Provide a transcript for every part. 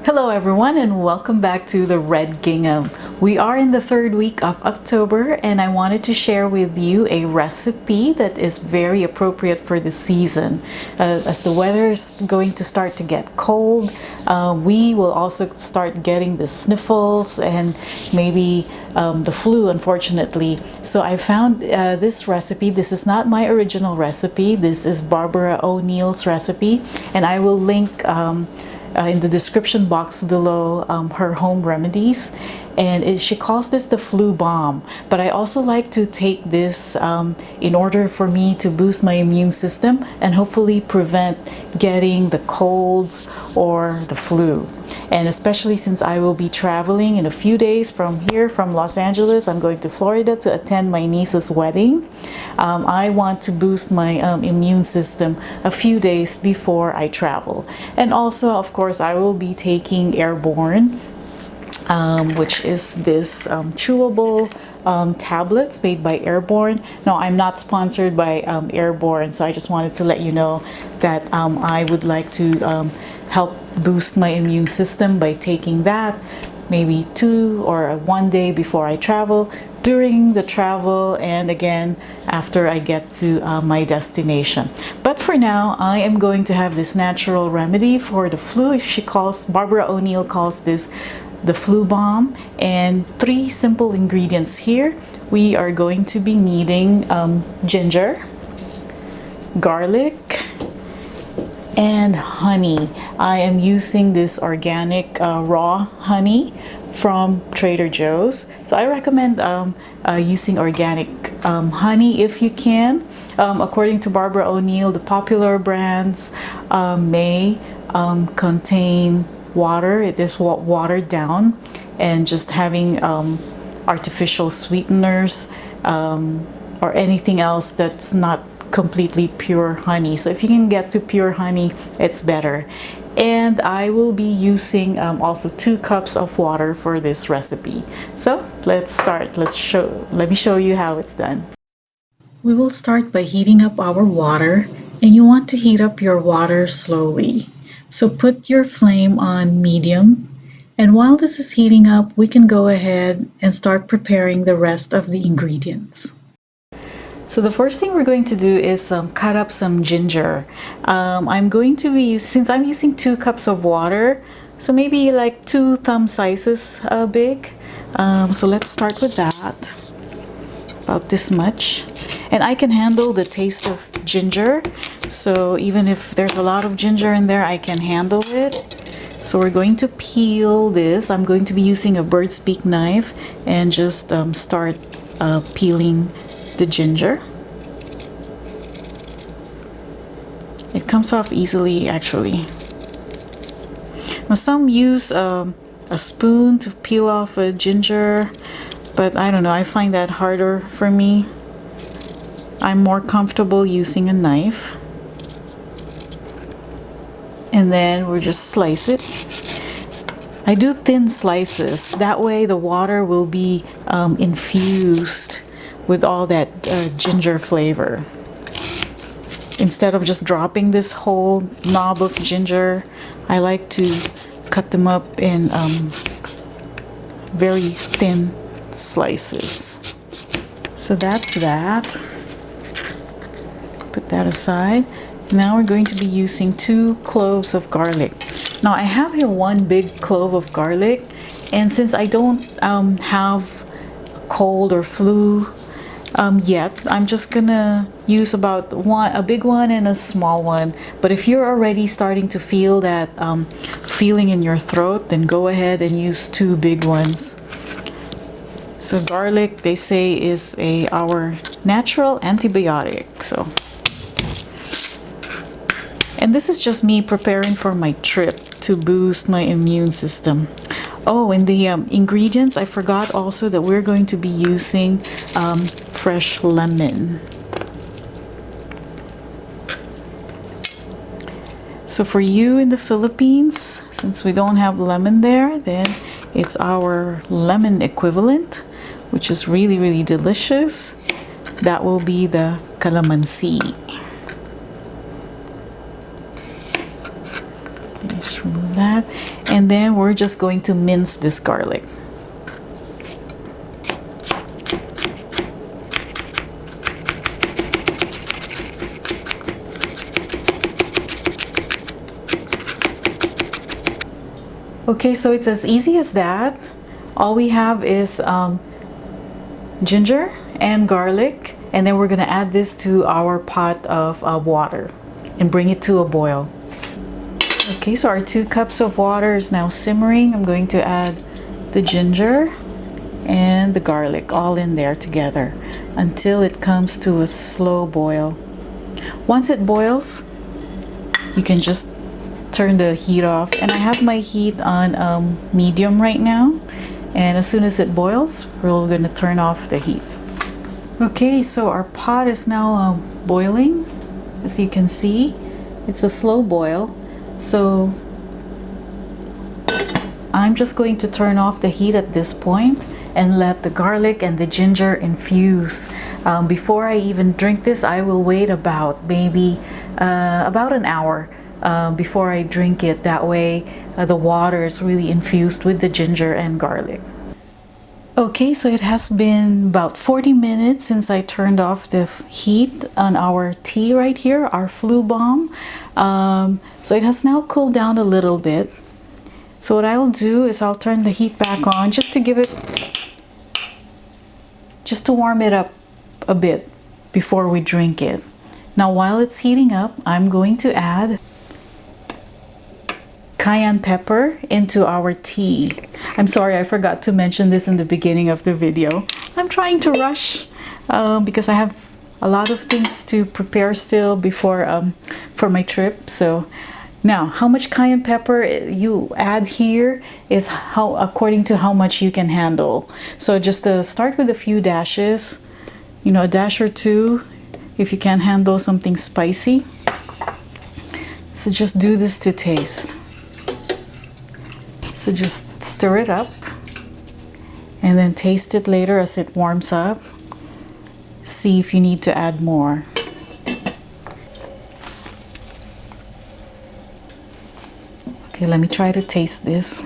Hello everyone and welcome back to the Red Gingham. We are in the third week of October and I wanted to share with you a recipe that is very appropriate for the season. As the weather is going to start to get cold, we will also start getting the sniffles and maybe the flu, unfortunately. So I found this recipe. This is not my original recipe. This is Barbara O'Neill's recipe, and I will link in the description box below her home remedies, and she calls this the flu bomb. But I also like to take this in order for me to boost my immune system and hopefully prevent getting the colds or the flu. And especially since I will be traveling in a few days from here, from Los Angeles, I'm going to Florida to attend my niece's wedding. I want to boost my immune system a few days before I travel. And also, of course, I will be taking Airborne, which is this chewable tablets made by Airborne. No, I'm not sponsored by Airborne, so I just wanted to let you know that I would like to help boost my immune system by taking that maybe 2 or 1 day before I travel, during the travel, and again after I get to my destination. But for now, I am going to have this natural remedy for the flu. Barbara O'Neill calls this the flu bomb, and 3 simple ingredients here. We are going to be needing ginger, garlic, and honey. I am using this organic raw honey from Trader Joe's. So I recommend using organic honey if you can. According to Barbara O'Neill, the popular brands may contain water. It is watered down, and just having artificial sweeteners or anything else that's not completely pure honey. So if you can get to pure honey, it's better. And I will be using also 2 cups of water for this recipe. So let's start. Let me show you how it's done. We will start by heating up our water, and you want to heat up your water slowly. So put your flame on medium, and while this is heating up, we can go ahead and start preparing the rest of the ingredients. So the first thing we're going to do is cut up some ginger. I'm going to be, since I'm using 2 cups of water, so maybe like 2 thumb sizes big. So let's start with that, about this much. And I can handle the taste of ginger, so even if there's a lot of ginger in there, I can handle it. So we're going to peel this. I'm going to be using a bird's beak knife and just start peeling the ginger. It comes off easily, actually. Now some use a spoon to peel off a ginger, but I don't know, I find that harder for me. I'm more comfortable using a knife. And then we'll just slice it. I do thin slices, that way the water will be infused with all that ginger flavor. Instead of just dropping this whole knob of ginger, I like to cut them up in very thin slices. So that's that. Put that aside. Now we're going to be using 2 cloves of garlic. Now I have here 1 big clove of garlic, and since I don't have cold or flu yet, I'm just gonna use about a big one and a small one. But if you're already starting to feel that feeling in your throat, then go ahead and use 2 big ones. So garlic, they say, is our natural antibiotic. And this is just me preparing for my trip to boost my immune system. Oh, and the ingredients, I forgot also that we're going to be using fresh lemon. So for you in the Philippines, since we don't have lemon there, then it's our lemon equivalent, which is really, really delicious. That will be the calamansi. Just remove that. And then we're just going to mince this garlic. Okay, so it's as easy as that. All we have is ginger and garlic, and then we're gonna add this to our pot of water and bring it to a boil. Okay, so our 2 cups of water is now simmering. I'm going to add the ginger and the garlic all in there together until it comes to a slow boil. Once it boils, you can just turn the heat off, and I have my heat on medium right now, and as soon as it boils, we're going to turn off the heat. Okay, so our pot is now boiling. As you can see, it's a slow boil, so I'm just going to turn off the heat at this point and let the garlic and the ginger infuse. Before I even drink this, I will wait about maybe about an hour before I drink it. That way the water is really infused with the ginger and garlic. Okay, so it has been about 40 minutes since I turned off the heat on our tea right here, our flu bomb. So it has now cooled down a little bit. So what I'll do is I'll turn the heat back on just to warm it up a bit before we drink it. Now while it's heating up, I'm going to add cayenne pepper into our tea. I'm sorry, I forgot to mention this in the beginning of the video. I'm trying to rush because I have a lot of things to prepare still before for my trip. So now, how much cayenne pepper you add here is according to how much you can handle. So just start with a few dashes, you know, a dash or 2 if you can handle something spicy. So just do this to taste. So just stir it up and then taste it later as it warms up. See if you need to add more. Okay, let me try to taste this.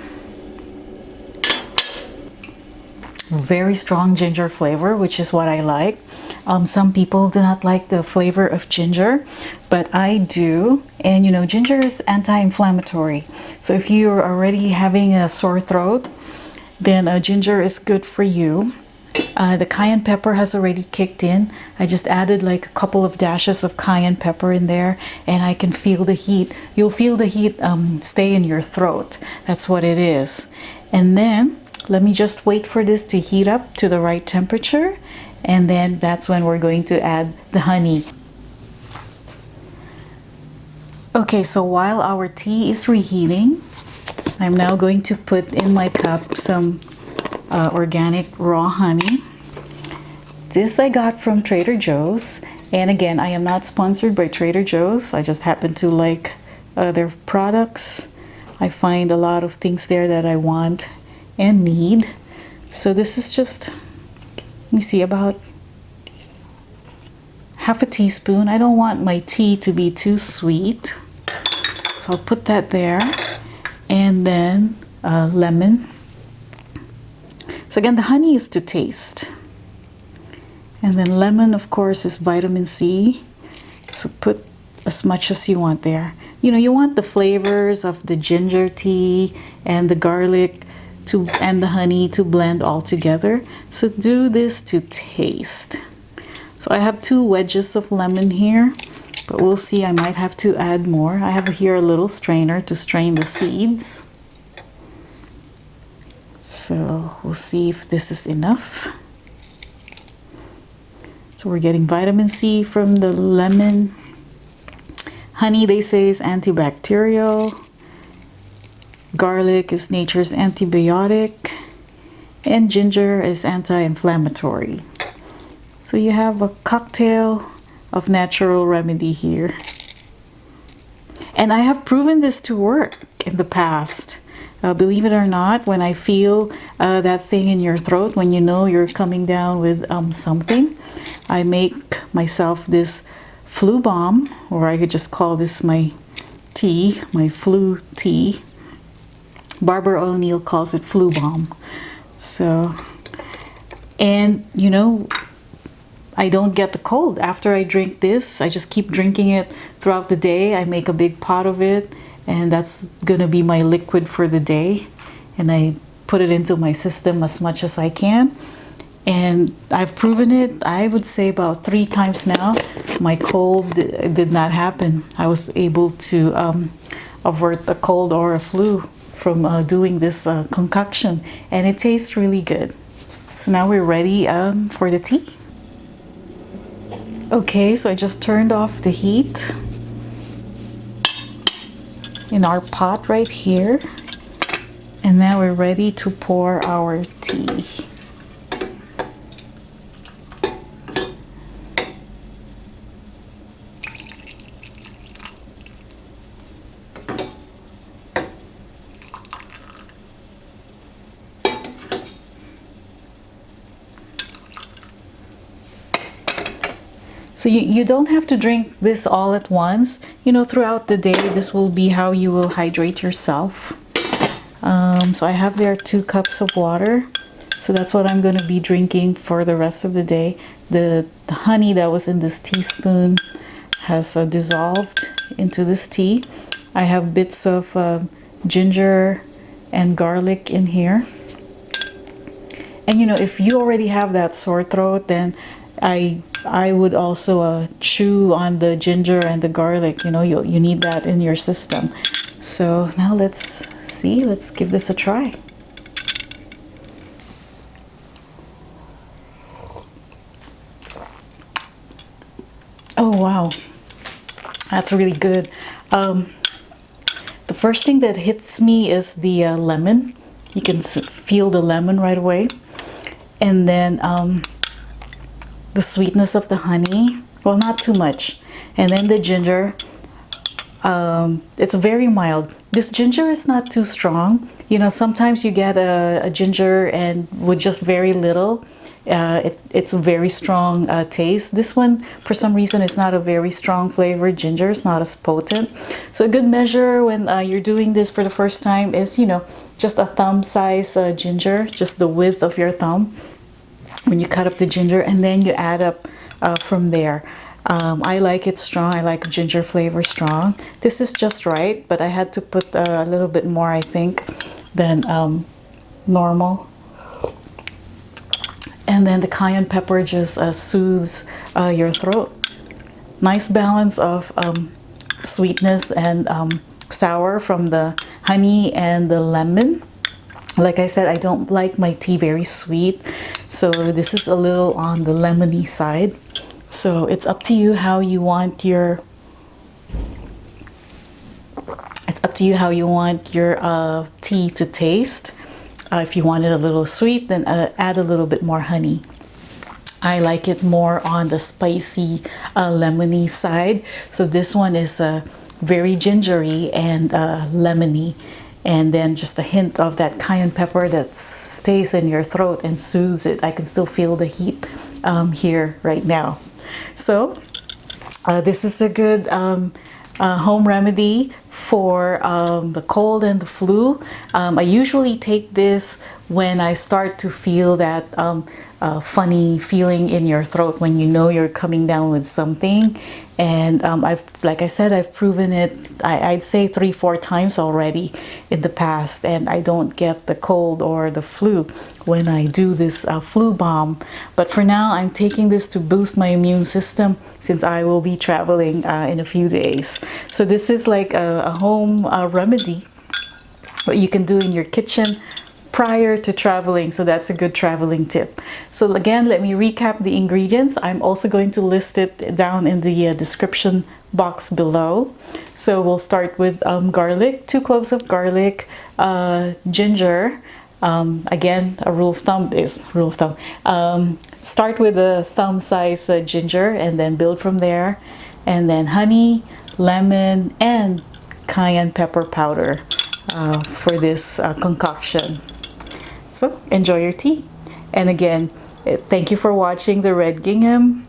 Very strong ginger flavor, which is what I like. Some people do not like the flavor of ginger, but I do. And you know, ginger is anti-inflammatory. So if you're already having a sore throat, then ginger is good for you. The cayenne pepper has already kicked in. I just added like a couple of dashes of cayenne pepper in there, and I can feel the heat. You'll feel the heat stay in your throat. That's what it is. And then let me just wait for this to heat up to the right temperature, and then that's when we're going to add the honey. Okay, so while our tea is reheating, I'm now going to put in my cup some organic raw honey. This I got from Trader Joe's, and again, I am not sponsored by Trader Joe's. I just happen to like their products. I find a lot of things there that I want and need. So this is just, let me see, about half a teaspoon. I don't want my tea to be too sweet, so I'll put that there. And then lemon. So again, the honey is to taste. And then lemon, of course, is vitamin C. So put as much as you want there. You know, you want the flavors of the ginger tea and the garlic and the honey to blend all together. So do this to taste. So I have 2 wedges of lemon here, but we'll see, I might have to add more. I have here a little strainer to strain the seeds. So we'll see if this is enough. So we're getting vitamin C from the lemon. Honey, they say, is antibacterial. Garlic is nature's antibiotic. And ginger is anti-inflammatory. So you have a cocktail of natural remedy here. And I have proven this to work in the past. Believe it or not, when I feel that thing in your throat, when you know you're coming down with something, I make myself this flu bomb, or I could just call this my tea, my flu tea. Barbara O'Neill calls it flu balm. So, and you know, I don't get the cold after I drink this. I just keep drinking it throughout the day. I make a big pot of it, and that's gonna be my liquid for the day. And I put it into my system as much as I can. And I've proven it, I would say about 3 times now. My cold did not happen. I was able to avert a cold or a flu from doing this concoction. And it tastes really good. So now we're ready for the tea. Okay, so I just turned off the heat in our pot right here. And now we're ready to pour our tea. So you don't have to drink this all at once. You know, throughout the day, this will be how you will hydrate yourself. So I have there 2 cups of water. So that's what I'm going to be drinking for the rest of the day. The honey that was in this teaspoon has dissolved into this tea. I have bits of ginger and garlic in here. And you know, if you already have that sore throat, then I would also chew on the ginger and the garlic. You know, you need that in your system. So now let's give this a try. Oh wow, that's really good. The first thing that hits me is the lemon. You can feel the lemon right away. And then the sweetness of the honey, well, not too much. And then the ginger, it's very mild. This ginger is not too strong. You know, sometimes you get a ginger and with just very little, it's a very strong taste. This one, for some reason, is not a very strong flavored ginger. It's not as potent. So a good measure when you're doing this for the first time is, you know, just a thumb size ginger, just the width of your thumb. When you cut up the ginger, and then you add up from there. I like it strong. I like ginger flavor strong. This is just right, but I had to put a little bit more, I think, than normal. And then the cayenne pepper just soothes your throat. Nice balance of sweetness and sour from the honey and the lemon. Like I said, I don't like my tea very sweet, so this is a little on the lemony side. So it's up to you how you want your tea to taste. If you want it a little sweet, then add a little bit more honey. I like it more on the spicy lemony side. So this one is very gingery and lemony. And then just a hint of that cayenne pepper that stays in your throat and soothes it. I can still feel the heat here right now. So this is a good home remedy for the cold and the flu. I usually take this when I start to feel that funny feeling in your throat when you know you're coming down with something. And like I said, I've proven it, I'd say 3-4 times already in the past, and I don't get the cold or the flu when I do this flu balm. But for now, I'm taking this to boost my immune system since I will be traveling in a few days. So this is like a home remedy, what you can do in your kitchen prior to traveling. So that's a good traveling tip. So again, let me recap the ingredients. I'm also going to list it down in the description box below. So we'll start with garlic, 2 cloves of garlic, ginger. Again, a rule of thumb is start with a thumb size ginger and then build from there. And then honey, lemon, and cayenne pepper powder for this concoction. So enjoy your tea. And again, thank you for watching the Red Gingham.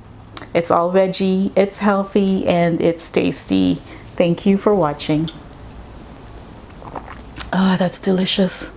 It's all veggie, it's healthy, and it's tasty. Thank you for watching. Ah, that's delicious.